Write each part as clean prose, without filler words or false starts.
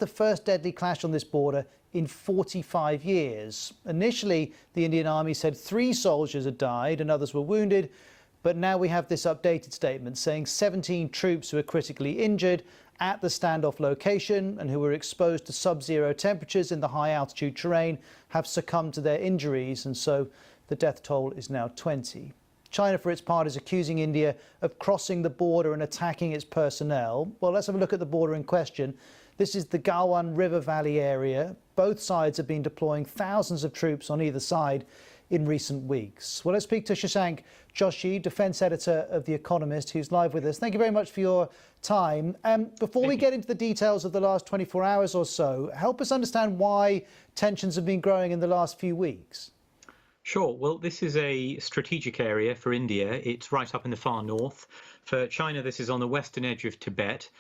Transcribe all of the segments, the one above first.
the first deadly clash on this border in 45 years. Initially, the Indian Army said 3 soldiers had died and others were wounded. But now we have this updated statement saying 17 troops who are critically injured at the standoff location and who were exposed to sub-zero temperatures in the high altitude terrain have succumbed to their injuries, and so the death toll is now 20. China, for its part, is accusing India of crossing the border and attacking its personnel. Well, let's have a look at the border in question. This is the Galwan River Valley area. Both sides have been deploying thousands of troops on either side in recent weeks. Well, let's speak to Shashank Joshi, defence editor of The Economist, who's live with us. Thank you very much for your time. Before we get into the details of the last 24 hours or so, help us understand why tensions have been growing in the last few weeks. Sure. Well, this is a strategic area for India. It's right up in the far north. For China, this is on the western edge of Tibet.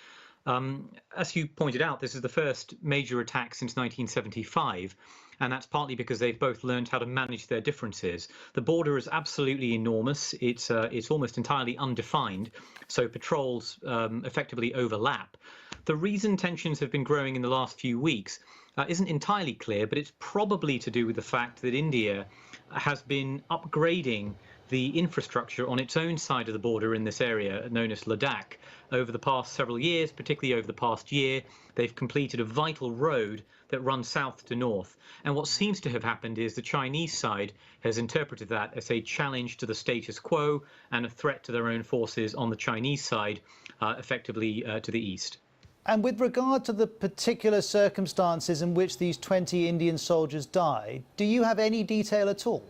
As you pointed out, this is the first major attack since 1975, and that's partly because they've both learned how to manage their differences. The border is absolutely enormous. It's almost entirely undefined, so patrols effectively overlap. The reason tensions have been growing in the last few weeks isn't entirely clear, but it's probably to do with the fact that India has been upgrading the infrastructure on its own side of the border in this area known as Ladakh. Over the past several years, particularly over the past year, they've completed a vital road that runs south to north. And what seems to have happened is the Chinese side has interpreted that as a challenge to the status quo and a threat to their own forces on the Chinese side, effectively to the east. And with regard to the particular circumstances in which these 20 Indian soldiers died, do you have any detail at all?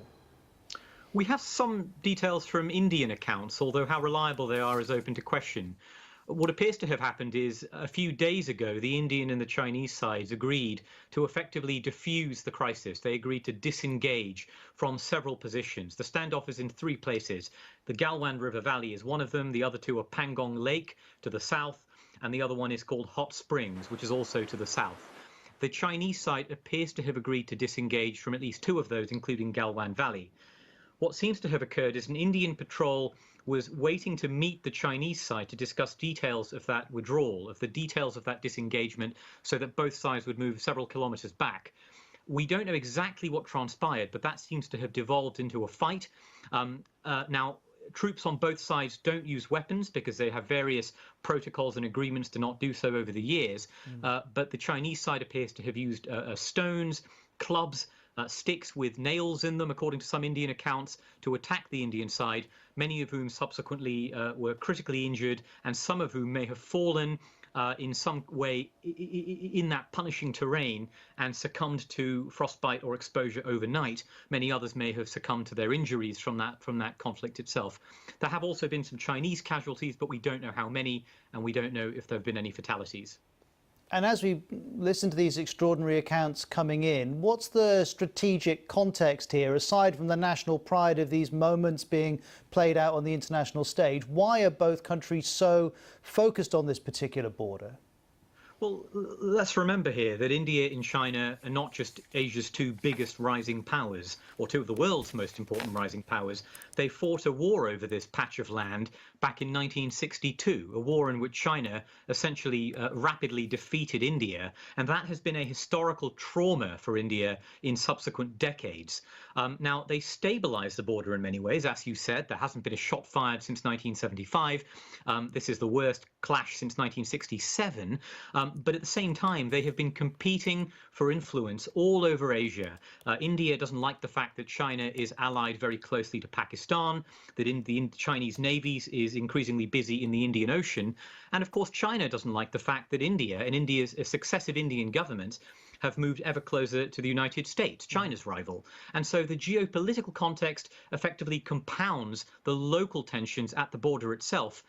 We have some details from Indian accounts, although how reliable they are is open to question. What appears to have happened is a few days ago, the Indian and the Chinese sides agreed to effectively defuse the crisis. They agreed to disengage from several positions. The standoff is in 3 places. The Galwan River Valley is one of them. The other 2 are Pangong Lake to the south, and the other one is called Hot Springs, which is also to the south. The Chinese side appears to have agreed to disengage from at least 2 of those, including Galwan Valley. What seems to have occurred is an Indian patrol was waiting to meet the Chinese side to discuss details of that withdrawal, of the details of that disengagement, so that both sides would move several kilometers back. We don't know exactly what transpired, but that seems to have devolved into a fight. Now, troops on both sides don't use weapons because they have various protocols and agreements to not do so over the years. But the Chinese side appears to have used stones, clubs, sticks with nails in them, according to some Indian accounts, to attack the Indian side, many of whom subsequently were critically injured, and some of whom may have fallen in some way in that punishing terrain and succumbed to frostbite or exposure overnight. Many others may have succumbed to their injuries from that conflict itself. There have also been some Chinese casualties, but we don't know how many, and we don't know if there have been any fatalities. And as we listen to these extraordinary accounts coming in, what's the strategic context here, aside from the national pride of these moments being played out on the international stage? Why are both countries so focused on this particular border? Well, let's remember here that India and China are not just Asia's 2 biggest rising powers, or 2 of the world's most important rising powers. They fought a war over this patch of land back in 1962, a war in which China essentially rapidly defeated India. And that has been a historical trauma for India in subsequent decades. Now, they stabilized the border in many ways. As you said, there hasn't been a shot fired since 1975. This is the worst clash since 1967. But at the same time, they have been competing for influence all over Asia. India doesn't like the fact that China is allied very closely to Pakistan, that the Chinese Navy is increasingly busy in the Indian Ocean. And of course, China doesn't like the fact that India and India's successive Indian governments have moved ever closer to the United States, China's rival. And so the geopolitical context effectively compounds the local tensions at the border itself.